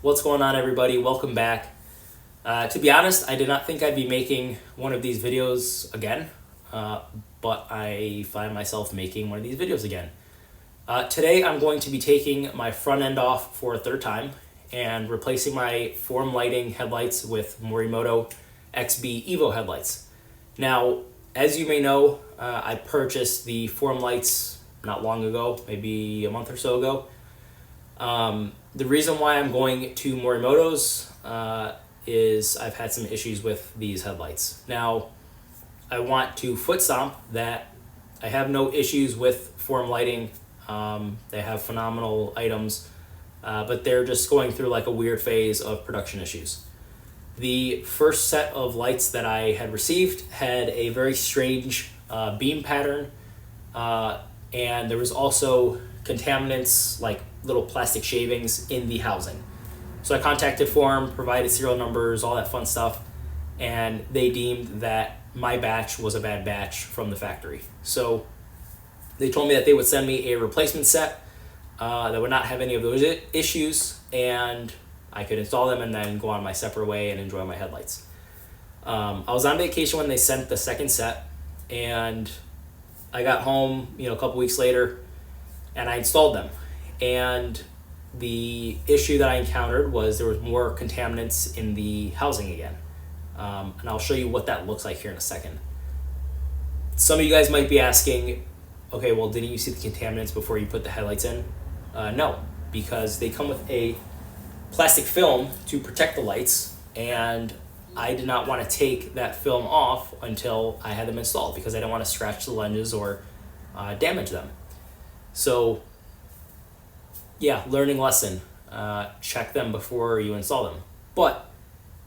What's going on, everybody? Welcome back. To be honest, I did not think I'd be making one of these videos again, but I find myself making one of these videos again. Today I'm going to be taking my front end off for a third time and replacing my form lighting headlights with Morimoto XB Evo headlights. Now, as you may know, I purchased the form lights not long ago, maybe a month or so ago. The reason why I'm going to Morimoto's is I've had some issues with these headlights. Now, I want to foot stomp that I have no issues with form lighting. They have phenomenal items, but they're just going through like a weird phase of production issues. The first set of lights that I had received had a very strange beam pattern, and there was also contaminants like little plastic shavings in the housing. So I contacted Form, provided serial numbers, all that fun stuff, and they deemed that my batch was a bad batch from the factory. So they told me that they would send me a replacement set that would not have any of those issues, and I could install them and then go on my separate way and enjoy my headlights. I was on vacation when they sent the second set, and I got home, a couple weeks later, and I installed them. And the issue that I encountered was there was more contaminants in the housing again. And I'll show you what that looks like here in a second. Some of you guys might be asking, okay, well, didn't you see the contaminants before you put the headlights in? No, because they come with a plastic film to protect the lights, and I did not want to take that film off until I had them installed because I didn't want to scratch the lenses or damage them. So yeah, learning lesson, check them before you install them. But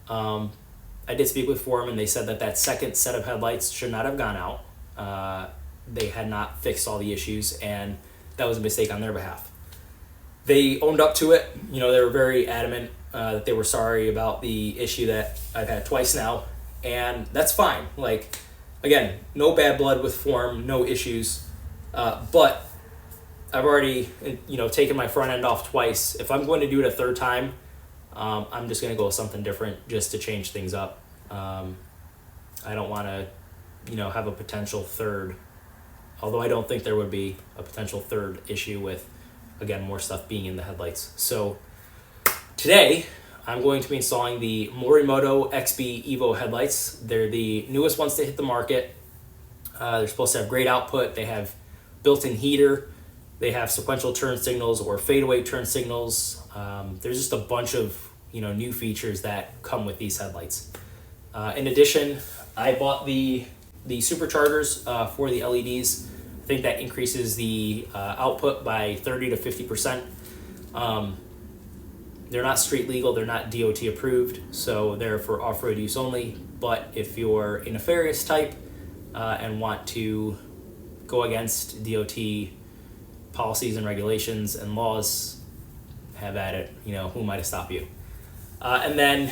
I did speak with Forum, and they said that that second set of headlights should not have gone out. They had not fixed all the issues, and that was a mistake on their behalf. They owned up to it. They were very adamant that they were sorry about the issue that I've had twice now, and that's fine. Like, again, no bad blood with Form, no issues, but I've already, taken my front end off twice. If I'm going to do it a third time, I'm just going to go with something different just to change things up. I don't want to, have a potential third, although I don't think there would be a potential third issue with, again, more stuff being in the headlights. So today, I'm going to be installing the Morimoto XB Evo headlights. They're the newest ones to hit the market. They're supposed to have great output. They have built-in heater. They have sequential turn signals or fadeaway turn signals. There's just a bunch of new features that come with these headlights. In addition, I bought the Superchargers for the LEDs. I think that increases the output by 30 to 50%. They're not street legal, they're not DOT approved, so they're for off-road use only. But if you're a nefarious type and want to go against DOT policies and regulations and laws, have at it. Who am I to stop you? And then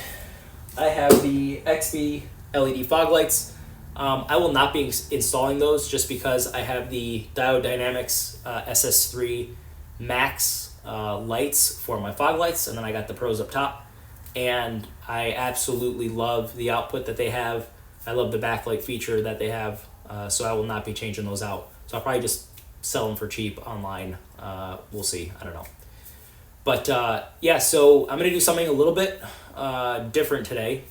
I have the XB LED fog lights. I will not be installing those just because I have the Diode Dynamics SS3 Max lights for my fog lights, and then I got the Pros up top. And I absolutely love the output that they have. I love the backlight feature that they have, so I will not be changing those out. So I'll probably just sell them for cheap online. We'll see. I don't know. But yeah, so I'm going to do something a little bit different today.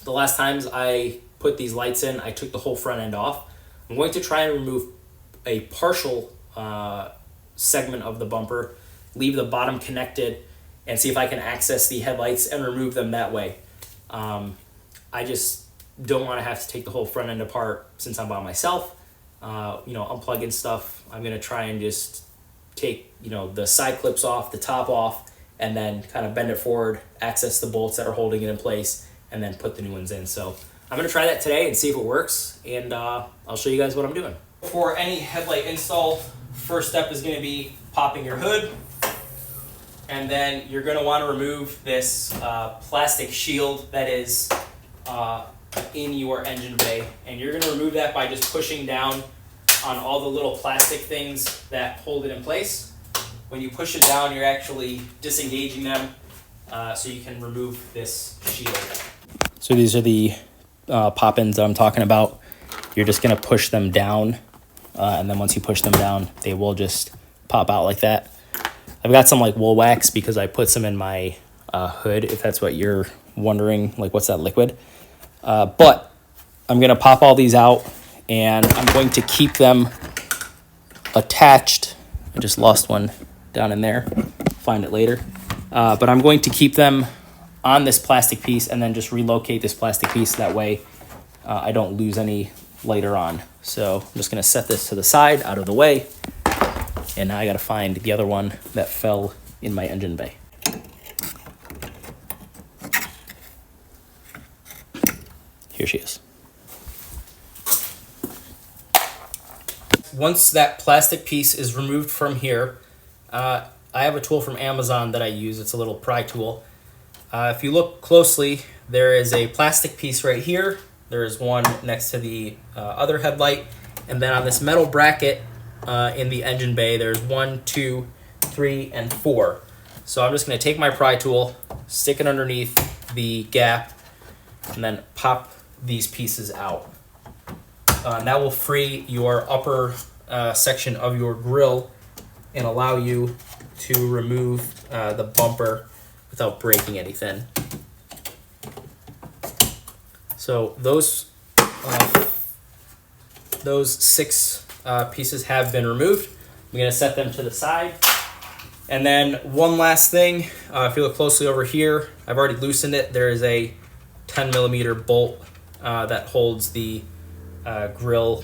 The last times I put these lights in, I took the whole front end off. I'm going to try and remove a partial segment of the bumper, leave the bottom connected, and see if I can access the headlights and remove them that way. I just don't want to have to take the whole front end apart since I'm by myself. Unplugging stuff. I'm going to try and just take, the side clips off, the top off, and then kind of bend it forward, access the bolts that are holding it in place, and then put the new ones in. So I'm going to try that today and see if it works, and I'll show you guys what I'm doing. For any headlight install, first step is going to be popping your hood, and then you're going to want to remove this plastic shield that is in your engine bay, and you're going to remove that by just pushing down on all the little plastic things that hold it in place. When you push it down, you're actually disengaging them so you can remove this shield. So these are the pop-ins that I'm talking about. You're just gonna push them down, and then once you push them down, they will just pop out like that. I've got some like wool wax because I put some in my hood, if that's what you're wondering, like what's that liquid. But I'm gonna pop all these out, and I'm going to keep them attached. I just lost one down in there, find it later. But I'm going to keep them on this plastic piece and then just relocate this plastic piece. That way I don't lose any later on. So I'm just gonna set this to the side, out of the way. And now I gotta find the other one that fell in my engine bay. Here she is. Once that plastic piece is removed from here, I have a tool from Amazon that I use. It's a little pry tool. If you look closely, there is a plastic piece right here. There is one next to the other headlight. And then on this metal bracket in the engine bay, there's 1, 2, 3, and 4. So I'm just gonna take my pry tool, stick it underneath the gap, and then pop these pieces out. And that will free your upper section of your grill and allow you to remove the bumper without breaking anything. So those 6 pieces have been removed. I'm gonna set them to the side. And then one last thing, if you look closely over here, I've already loosened it. There is a 10mm bolt that holds the grill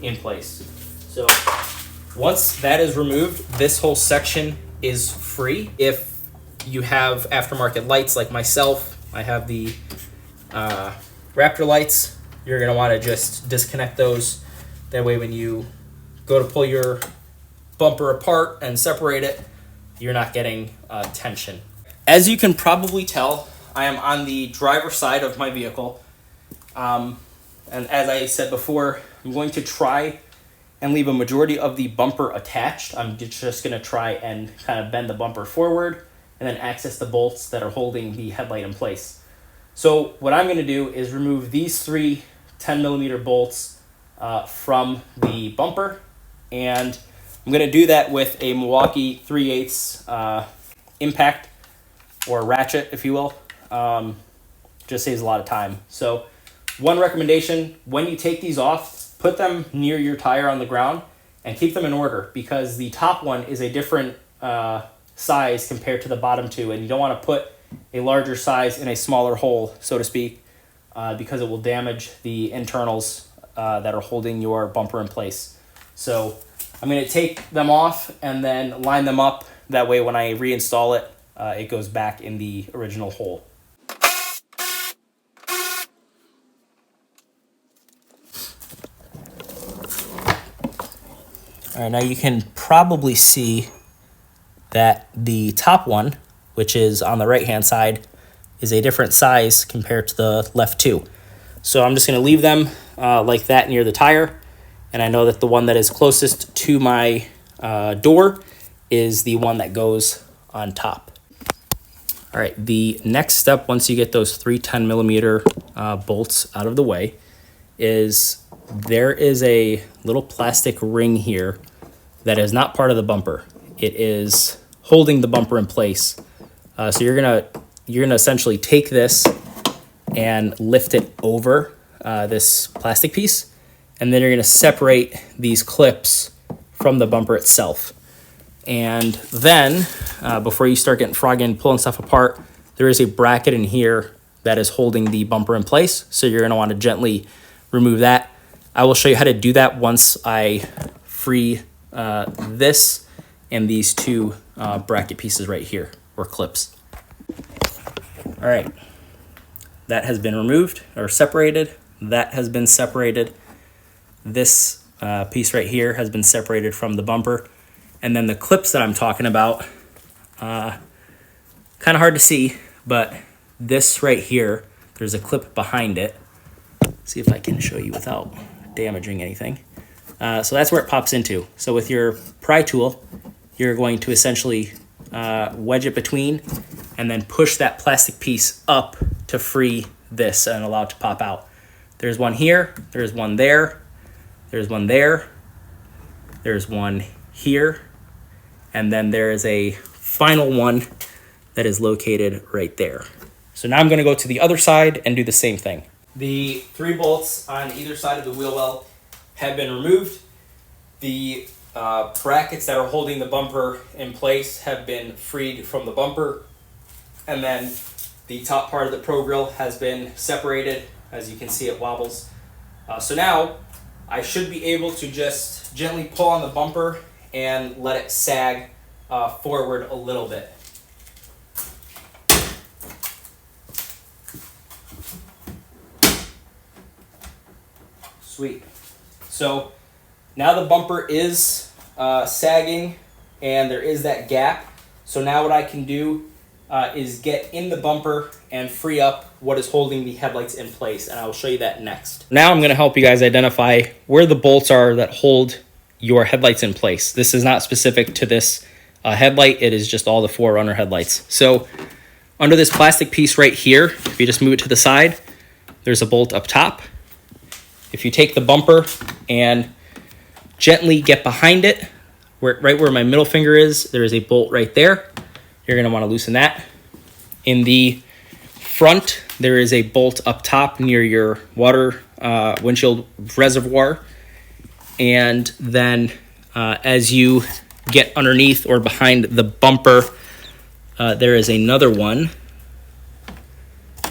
in place. So once that is removed, this whole section is free. If you have aftermarket lights like myself, I have the Raptor lights, you're gonna wanna just disconnect those. That way when you go to pull your bumper apart and separate it, you're not getting tension. As you can probably tell, I am on the driver's side of my vehicle. And as I said before, I'm going to try and leave a majority of the bumper attached. I'm just gonna try and kind of bend the bumper forward and then access the bolts that are holding the headlight in place. So what I'm gonna do is remove these 3 10mm bolts from the bumper, and I'm gonna do that with a Milwaukee 3/8 impact, or ratchet, if you will. Just saves a lot of time. So one recommendation, when you take these off, put them near your tire on the ground and keep them in order, because the top one is a different size compared to the bottom 2, and you don't want to put a larger size in a smaller hole, so to speak, because it will damage the internals that are holding your bumper in place. So I'm going to take them off and then line them up. That way when I reinstall it, it goes back in the original hole. All right, now you can probably see that the top one, which is on the right-hand side, is a different size compared to the left 2. So I'm just gonna leave them like that near the tire. And I know that the one that is closest to my door is the one that goes on top. All right, the next step, once you get those 3 10mm bolts out of the way, is there is a little plastic ring here that is not part of the bumper. It is holding the bumper in place. So you're gonna essentially take this and lift it over this plastic piece, and then you're gonna separate these clips from the bumper itself. And then before you start getting froggy and pulling stuff apart, there is a bracket in here that is holding the bumper in place. So you're gonna wanna gently remove that. I will show you how to do that once I free this and these 2 bracket pieces right here, or clips. All right, that has been removed or separated. That has been separated. This piece right here has been separated from the bumper. And then the clips that I'm talking about, kind of hard to see, but this right here, there's a clip behind it. See if I can show you without damaging anything. So that's where it pops into. So with your pry tool, you're going to essentially wedge it between, and then push that plastic piece up to free this and allow it to pop out. There's one here, there's one there, there's one there, there's one here, and then there is a final one that is located right there. So now I'm going to go to the other side and do the same thing. The 3 bolts on either side of the wheel well have been removed. The brackets that are holding the bumper in place have been freed from the bumper, and then the top part of the pro grille has been separated. As you can see, it wobbles. So now I should be able to just gently pull on the bumper and let it sag forward a little bit. Sweet. So now the bumper is sagging and there is that gap. So now what I can do is get in the bumper and free up what is holding the headlights in place, and I will show you that next. Now I'm going to help you guys identify where the bolts are that hold your headlights in place. This is not specific to this headlight, it is just all the 4Runner headlights. So under this plastic piece right here, if you just move it to the side, there's a bolt up top. If you take the bumper and gently get behind it, right where my middle finger is, there is a bolt right there. You're going to want to loosen that. In the front, there is a bolt up top near your water windshield reservoir. And then as you get underneath or behind the bumper, there is another one.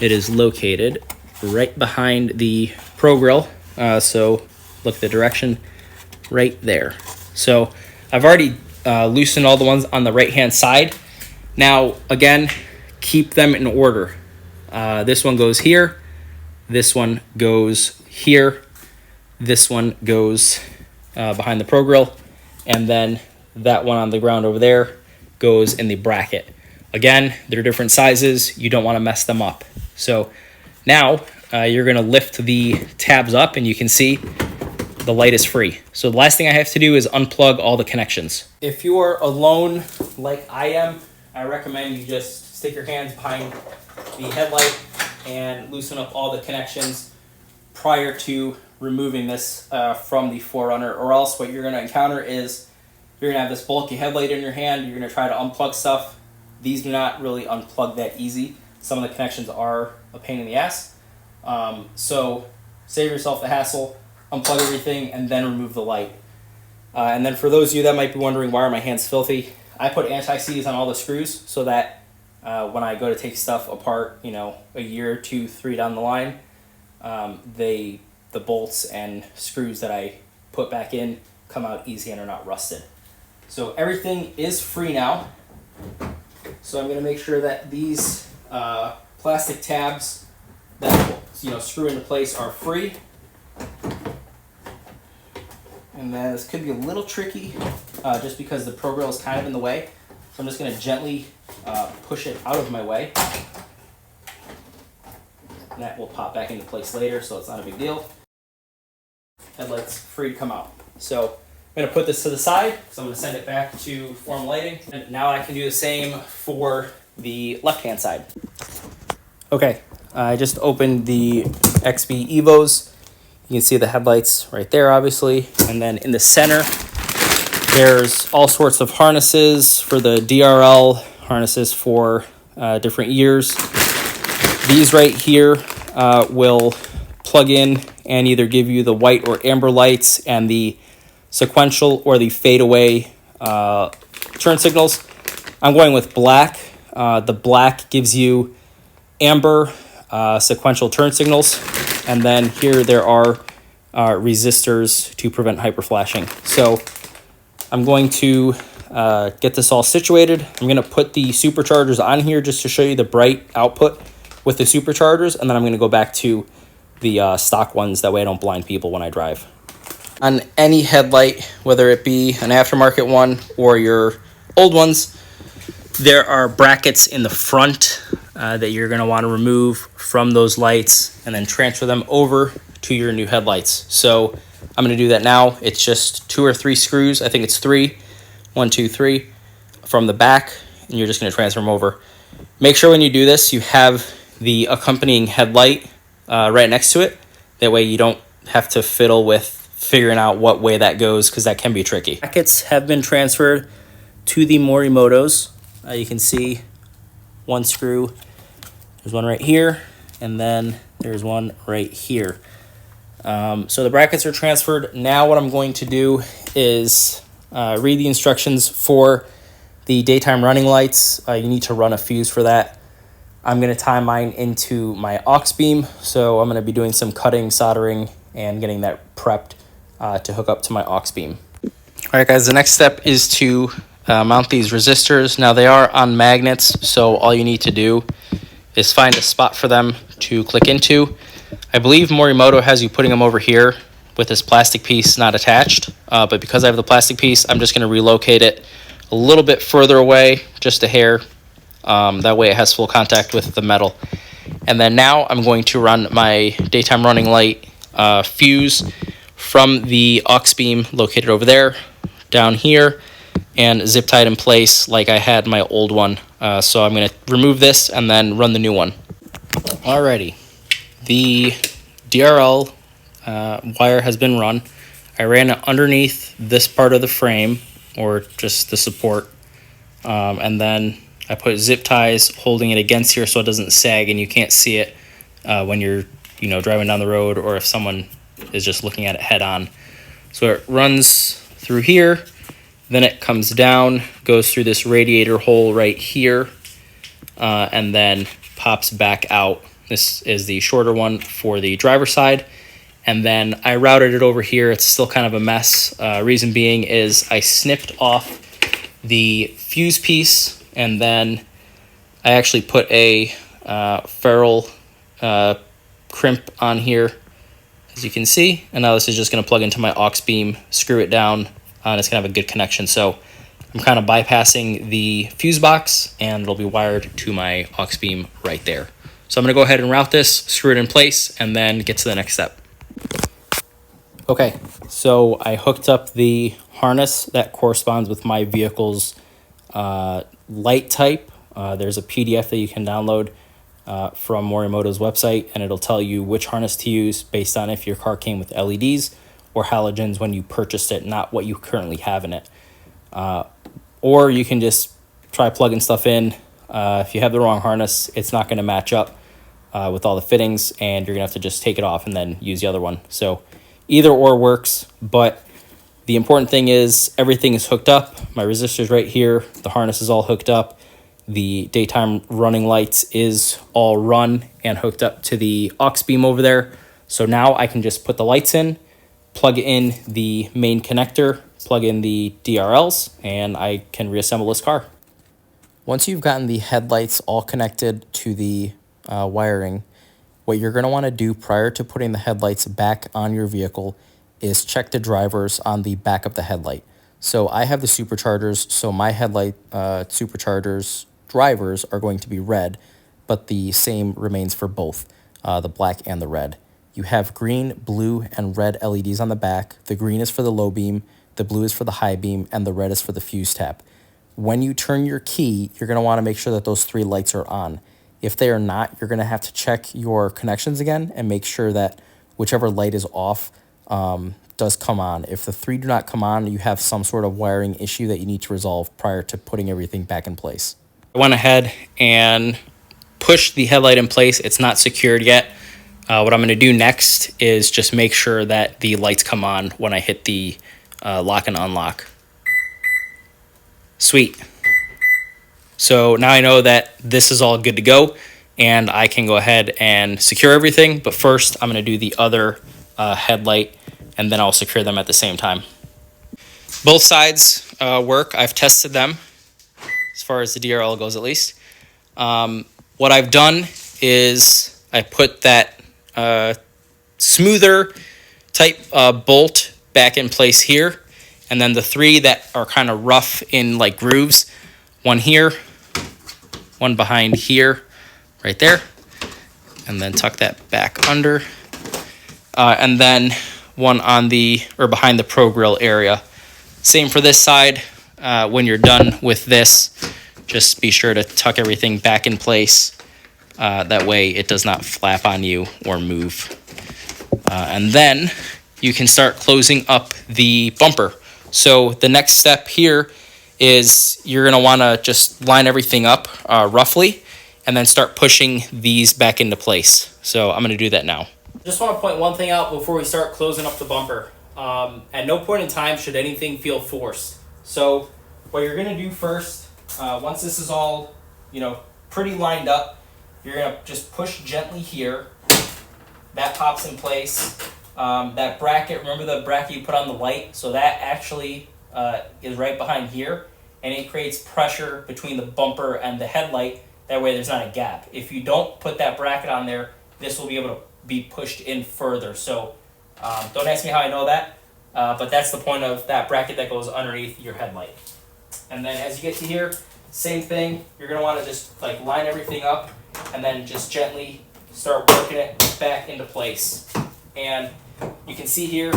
It is located right behind the pro grille. So look at the direction right there. So I've already loosened all the ones on the right hand side. Now again, keep them in order. This one goes here, this one goes here, this one goes behind the pro grille, and then that one on the ground over there goes in the bracket. Again, they're different sizes, you don't want to mess them up. So now you're going to lift the tabs up and you can see the light is free. So the last thing I have to do is unplug all the connections. If you are alone like I am, I recommend you just stick your hands behind the headlight and loosen up all the connections prior to removing this from the 4Runner, or else what you're going to encounter is you're going to have this bulky headlight in your hand, you're going to try to unplug stuff. These do not really unplug that easy. Some of the connections are a pain in the ass. So save yourself the hassle, unplug everything, and then remove the light. And then for those of you that might be wondering, why are my hands filthy? I put anti-seize on all the screws so that when I go to take stuff apart, you know, a year, 2, 3 down the line, the bolts and screws that I put back in come out easy and are not rusted. So everything is free now. So I'm going to make sure that these plastic tabs that screw into place are free. And then this could be a little tricky just because the pro grille is kind of in the way. So I'm just going to gently push it out of my way. And that will pop back into place later, so it's not a big deal. Headlights free to come out. So I'm going to put this to the side because I'm going to send it back to form lighting. And now I can do the same for the left-hand side. Okay, I just opened the XB Evos. You can see the headlights right there, obviously. And then in the center, there's all sorts of harnesses for the DRL, harnesses for different years. These right here will plug in and either give you the white or amber lights and the sequential or the fadeaway turn signals. I'm going with black. The black gives you amber sequential turn signals. And then here there are resistors to prevent hyperflashing. So I'm going to get this all situated. I'm going to put the superchargers on here just to show you the bright output with the superchargers, and then I'm going to go back to the stock ones. That way I don't blind people when I drive. On any headlight, whether it be an aftermarket one or your old ones, there are brackets in the front that you're going to want to remove from those lights and then transfer them over to your new headlights. So I'm going to do that now. It's just 2 or 3 screws. I think it's 3. 1, 2, 3 from the back, and you're just going to transfer them over. Make sure when you do this, you have the accompanying headlight right next to it. That way you don't have to fiddle with figuring out what way that goes, because that can be tricky. Brackets have been transferred to the Morimotos. You can see one screw. There's one right here, and then there's one right here. So the brackets are transferred. Now what I'm going to do is read the instructions for the daytime running lights. You need to run a fuse for that. I'm going to tie mine into my aux beam, so I'm going to be doing some cutting, soldering, and getting that prepped to hook up to my aux beam. All right, guys, the next step is to mount these resistors. Now, they are on magnets, so all you need to do is find a spot for them to click into. I believe Morimoto has you putting them over here with this plastic piece not attached, but because I have the plastic piece, I'm just going to relocate it a little bit further away, just a hair. That way it has full contact with the metal. And then now I'm going to run my daytime running light fuse from the aux beam located over there down here and zip tied in place like I had my old one. So I'm going to remove this and then run the new one. Alrighty, the DRL wire has been run. I ran it underneath this part of the frame, or just the support, and then I put zip ties holding it against here so it doesn't sag and you can't see it when you're driving down the road, or if someone is just looking at it head on. So it runs through here, then it comes down, goes through this radiator hole right here, and then pops back out. This is the shorter one for the driver's side. And then I routed it over here. It's still kind of a mess. Reason being is I snipped off the fuse piece, and then I actually put a ferrule crimp on here, as you can see. And now this is just going to plug into my aux beam, screw it down, and it's going to have a good connection. So I'm kind of bypassing the fuse box, and it'll be wired to my aux beam right there. So I'm going to go ahead and route this, screw it in place, and then get to the next step. Okay, so I hooked up the harness that corresponds with my vehicle's light type. There's a PDF that you can download from Morimoto's website, and it'll tell you which harness to use based on if your car came with LEDs or halogens when you purchased it, not what you currently have in it. Or you can just try plugging stuff in. If you have the wrong harness, it's not going to match up with all the fittings, and you're going to have to just take it off and then use the other one. So either or works, but the important thing is everything is hooked up. My resistor's right here. The harness is all hooked up. The daytime running lights is all run and hooked up to the aux beam over there. So now I can just put the lights in, plug in the main connector, plug in the DRLs, and I can reassemble this car. Once you've gotten the headlights all connected to the wiring, what you're going to want to do prior to putting the headlights back on your vehicle is check the drivers on the back of the headlight. So I have the Superchargers, so my headlight Superchargers drivers are going to be red, but the same remains for both, the black and the red. You have green, blue, and red LEDs on the back. The green is for the low beam, the blue is for the high beam, and the red is for the fuse tap. When you turn your key, you're going to want to make sure that those three lights are on. If they are not, you're going to have to check your connections again and make sure that whichever light is off does come on. If the three do not come on, you have some sort of wiring issue that you need to resolve prior to putting everything back in place. I went ahead and pushed the headlight in place. It's not secured yet. What I'm going to do next is just make sure that the lights come on when I hit the lock and unlock. Sweet. So now I know that this is all good to go, and I can go ahead and secure everything. But first, I'm going to do the other headlight, and then I'll secure them at the same time. Both sides work. I've tested them, as far as the DRL goes at least. What I've done is I put that smoother type bolt back in place here, and then the three that are kind of rough in like grooves, one here, one behind here, right there, and then tuck that back under, and then one on the, or behind the Pro Grill area. Same for this side. When you're done with this, just be sure to tuck everything back in place. That way it does not flap on you or move. And then you can start closing up the bumper. So the next step here is you're going to want to just line everything up roughly and then start pushing these back into place. So I'm going to do that now. Just want to point one thing out before we start closing up the bumper. At no point in time should anything feel forced. So what you're going to do first, once this is all, pretty lined up, you're going to just push gently here. That pops in place. That bracket, remember the bracket you put on the light? So that actually is right behind here, and it creates pressure between the bumper and the headlight. That way there's not a gap. If you don't put that bracket on there, this will be able to be pushed in further. So don't ask me how I know that, but that's the point of that bracket that goes underneath your headlight. And then as you get to here, same thing. You're going to want to just line everything up and then just gently start working it back into place. And you can see here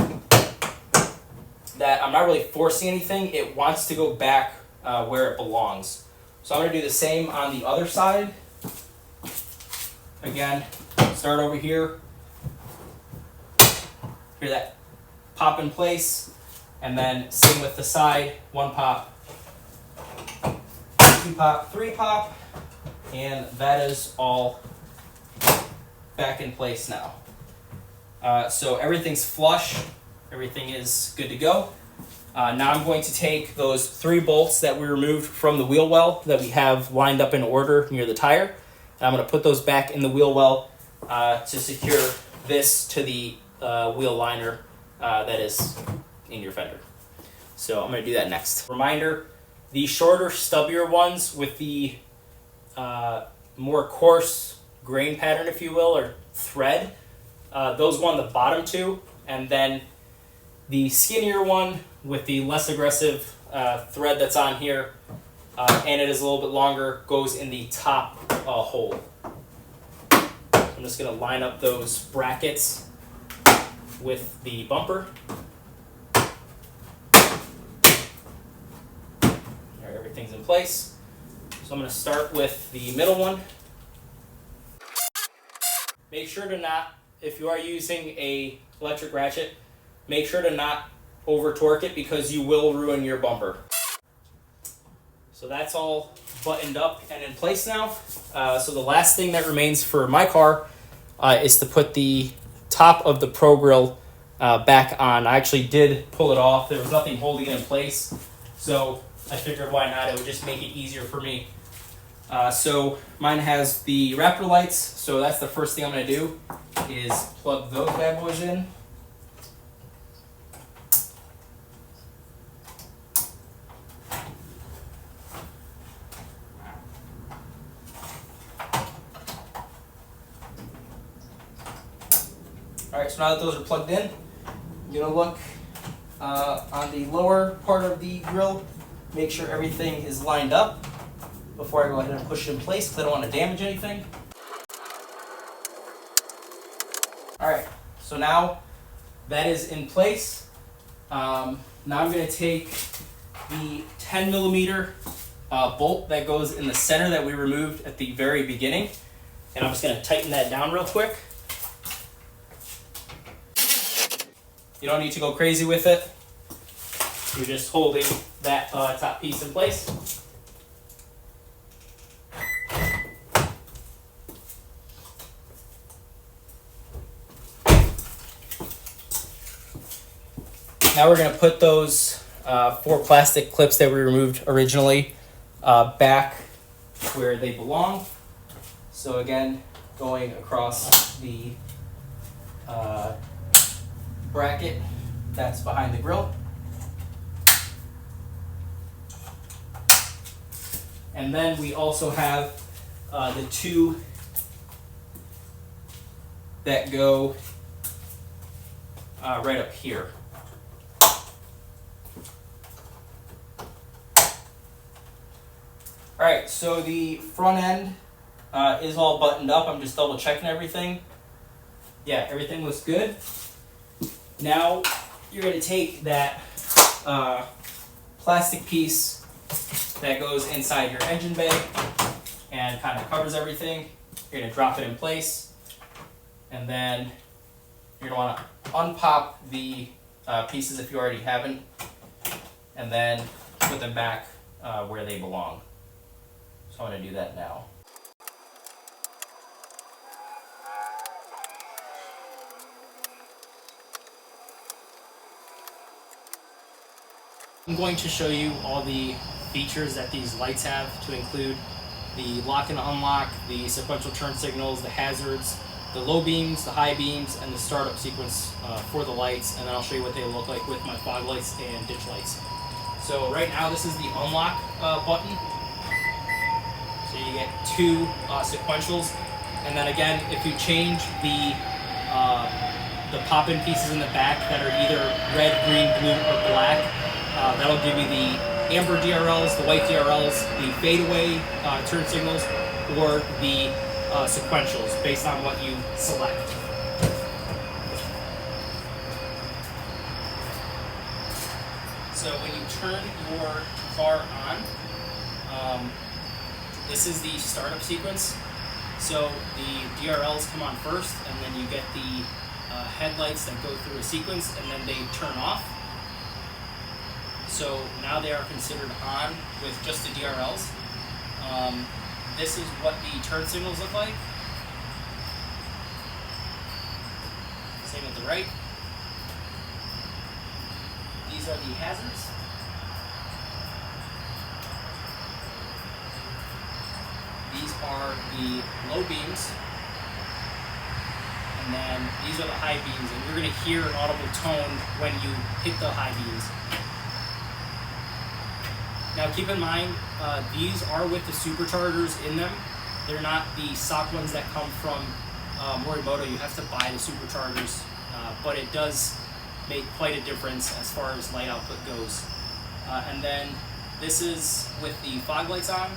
that I'm not really forcing anything. It wants to go back where it belongs. So I'm going to do the same on the other side. Again, start over here. Hear that pop in place. And then same with the side. 1 pop, 2 pop, 3 pop. And that is all back in place now. So everything's flush, everything is good to go. Now I'm going to take those 3 bolts that we removed from the wheel well that we have lined up in order near the tire. And I'm going to put those back in the wheel well to secure this to the wheel liner that is in your fender. So I'm going to do that next. Reminder, the shorter, stubbier ones with the more coarse grain pattern, if you will, or thread, those go on the bottom 2, and then the skinnier one with the less aggressive thread that's on here, and it is a little bit longer, goes in the top hole. I'm just going to line up those brackets with the bumper. There, everything's in place. So I'm going to start with the middle one. Make sure to not, if you are using a electric ratchet, make sure to not over torque it because you will ruin your bumper. So that's all buttoned up and in place now. So the last thing that remains for my car is to put the top of the Pro Grill back on. I actually did pull it off. There was nothing holding it in place. So I figured why not, it would just make it easier for me. So mine has the Raptor lights, so that's the first thing I'm going to do is plug those bad boys in. Alright, so now that those are plugged in, I'm going to look on the lower part of the grill, make sure everything is lined up before I go ahead and push it in place because I don't want to damage anything. Alright, so now that is in place. Now I'm going to take the 10mm bolt that goes in the center that we removed at the very beginning, and I'm just going to tighten that down real quick. You don't need to go crazy with it. You're just holding that top piece in place. Now we're going to put those 4 plastic clips that we removed originally back where they belong. So again, going across the bracket that's behind the grill. And then we also have the 2 that go right up here. Alright, so the front end is all buttoned up. I'm just double checking everything. Yeah, everything looks good. Now you're going to take that plastic piece that goes inside your engine bay and kind of covers everything. You're going to drop it in place, and then you're going to want to unpop the pieces if you already haven't, and then put them back where they belong. So I'm going to do that now. I'm going to show you all the features that these lights have, to include the lock and unlock, the sequential turn signals, the hazards, the low beams, the high beams, and the startup sequence for the lights, and then I'll show you what they look like with my fog lights and ditch lights. So right now this is the unlock button. So you get two sequentials, and then again, if you change the pop-in pieces in the back that are either red, green, blue, or black, that'll give you the Amber DRLs, the white DRLs, the fadeaway turn signals, or the sequentials based on what you select. So when you turn your car on, this is the startup sequence. So the DRLs come on first, and then you get the headlights that go through a sequence, and then they turn off. So now they are considered on with just the DRLs. This is what the turn signals look like. Same with the right. These are the hazards. These are the low beams. And then these are the high beams. And you're going to hear an audible tone when you hit the high beams. Now keep in mind, these are with the superchargers in them. They're not the stock ones that come from Morimoto. You have to buy the superchargers, but it does make quite a difference as far as light output goes. And then this is with the fog lights on.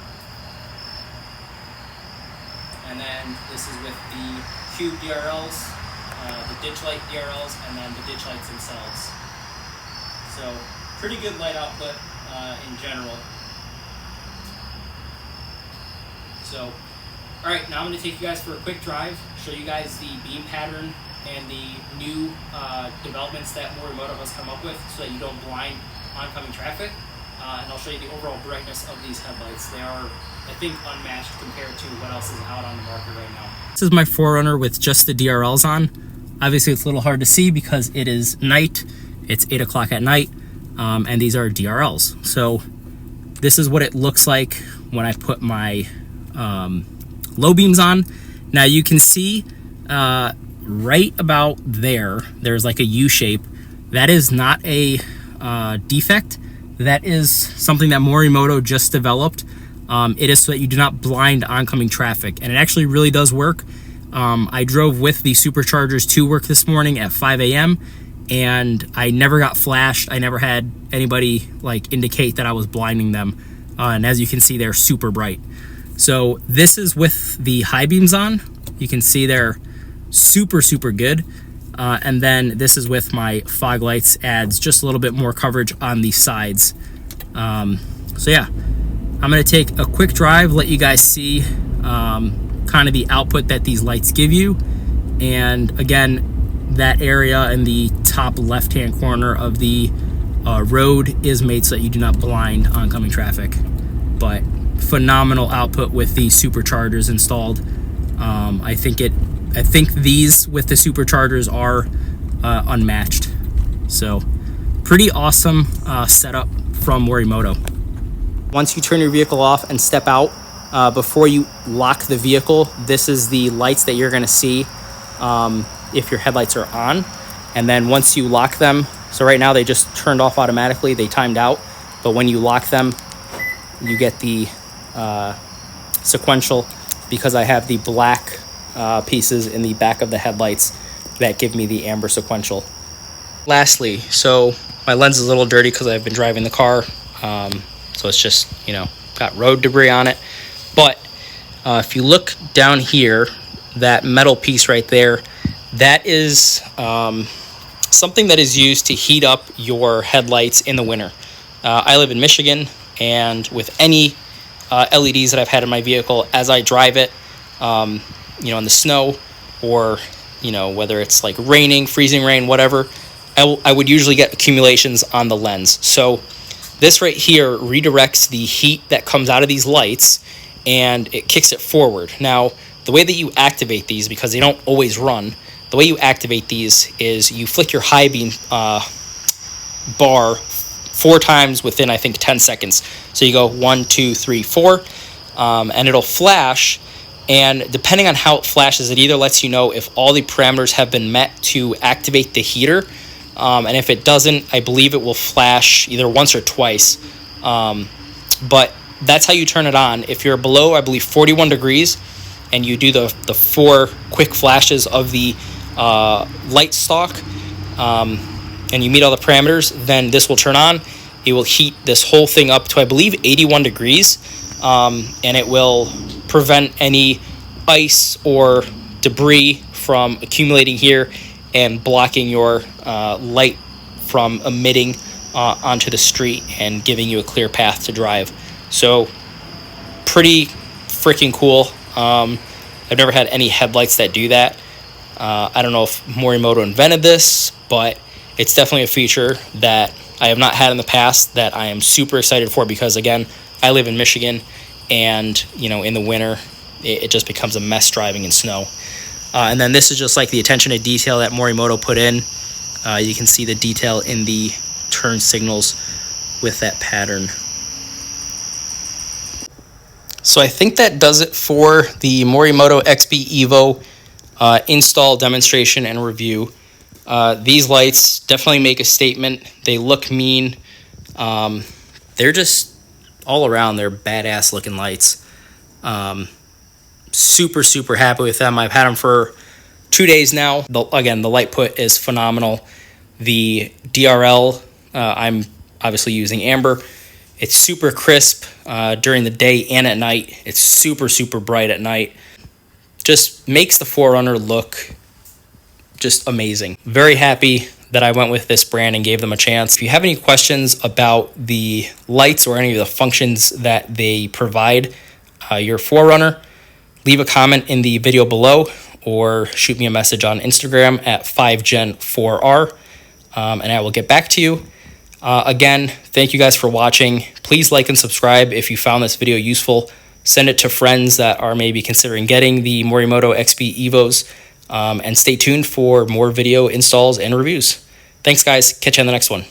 And then this is with the cube DRLs, the ditch light DRLs, and then the ditch lights themselves. So pretty good light output in general. So, alright, now I'm going to take you guys for a quick drive, show you guys the beam pattern and the new developments that Morimoto has come up with so that you don't blind oncoming traffic. And I'll show you the overall brightness of these headlights. They are, I think, unmatched compared to what else is out on the market right now. This is my 4Runner with just the DRLs on. Obviously it's a little hard to see because it is night. It's 8 o'clock at night. And these are DRLs. So this is what it looks like when I put my low beams on. Now you can see right about there's like a U shape. That is not a defect. That is something that Morimoto just developed. It is so that you do not blind oncoming traffic, and it actually really does work. I drove with the Superchargers to work this morning at 5 a.m. and I never got flashed. I never had anybody like indicate that I was blinding them. And as you can see, they're super bright. So this is with the high beams on. You can see they're super, super good. And then this is with my fog lights, adds just a little bit more coverage on the sides. So yeah, I'm gonna take a quick drive, let you guys see kind of the output that these lights give you. And again, that area in the top left-hand corner of the road is made so that you do not blind oncoming traffic. But phenomenal output with the superchargers installed. I think these with the superchargers are unmatched. So pretty awesome setup from Morimoto. Once you turn your vehicle off and step out, before you lock the vehicle, this is the lights that you're gonna see if your headlights are on. And then once you lock them, so right now they just turned off automatically, they timed out, but when you lock them, you get the sequential, because I have the black pieces in the back of the headlights that give me the amber sequential. Lastly, so my lens is a little dirty because I've been driving the car, so it's just, you know, got road debris on it. But if you look down here, that metal piece right there, that is something that is used to heat up your headlights in the winter. I live in Michigan. And with any LEDs that I've had in my vehicle, as I drive it, you know, in the snow, or, you know, whether it's like raining, freezing rain, whatever, I would usually get accumulations on the lens. So this right here redirects the heat that comes out of these lights, and it kicks it forward. Now, the way that you activate these, because they don't always run, the way you activate these is you flick your high beam bar 4 times within, I think, 10 seconds. So you go 1, 2, 3, 4, and it'll flash. And depending on how it flashes, it either lets you know if all the parameters have been met to activate the heater, and if it doesn't, I believe it will flash either once or twice. But that's how you turn it on. If you're below, I believe, 41 degrees, and you do the 4 quick flashes of the light stalk, and you meet all the parameters, then this will turn on. It will heat this whole thing up to, I believe, 81 degrees, and it will prevent any ice or debris from accumulating here and blocking your light from emitting onto the street and giving you a clear path to drive. So pretty freaking cool. I've never had any headlights that do that. I don't know if Morimoto invented this, but it's definitely a feature that I have not had in the past that I am super excited for, because again, I live in Michigan, and you know, in the winter it just becomes a mess driving in snow. And then this is just like the attention to detail that Morimoto put in. You can see the detail in the turn signals with that pattern. So I think that does it for the Morimoto XB Evo install, demonstration, and review. These lights definitely make a statement. They look mean. They're just all around, they're badass looking lights. Super happy with them. I've had them for 2 days now. Again, the light put is phenomenal. The DRL, I'm obviously using Amber. It's super crisp during the day and at night. It's super bright at night. Just makes the 4Runner look just amazing. Very happy that I went with this brand and gave them a chance. If you have any questions about the lights or any of the functions that they provide your 4Runner, leave a comment in the video below or shoot me a message on Instagram at 5gen4r, and I will get back to you. Again, thank you guys for watching. Please like and subscribe if you found this video useful. Send it to friends that are maybe considering getting the Morimoto XB Evos, and stay tuned for more video installs and reviews. Thanks, guys. Catch you on the next one.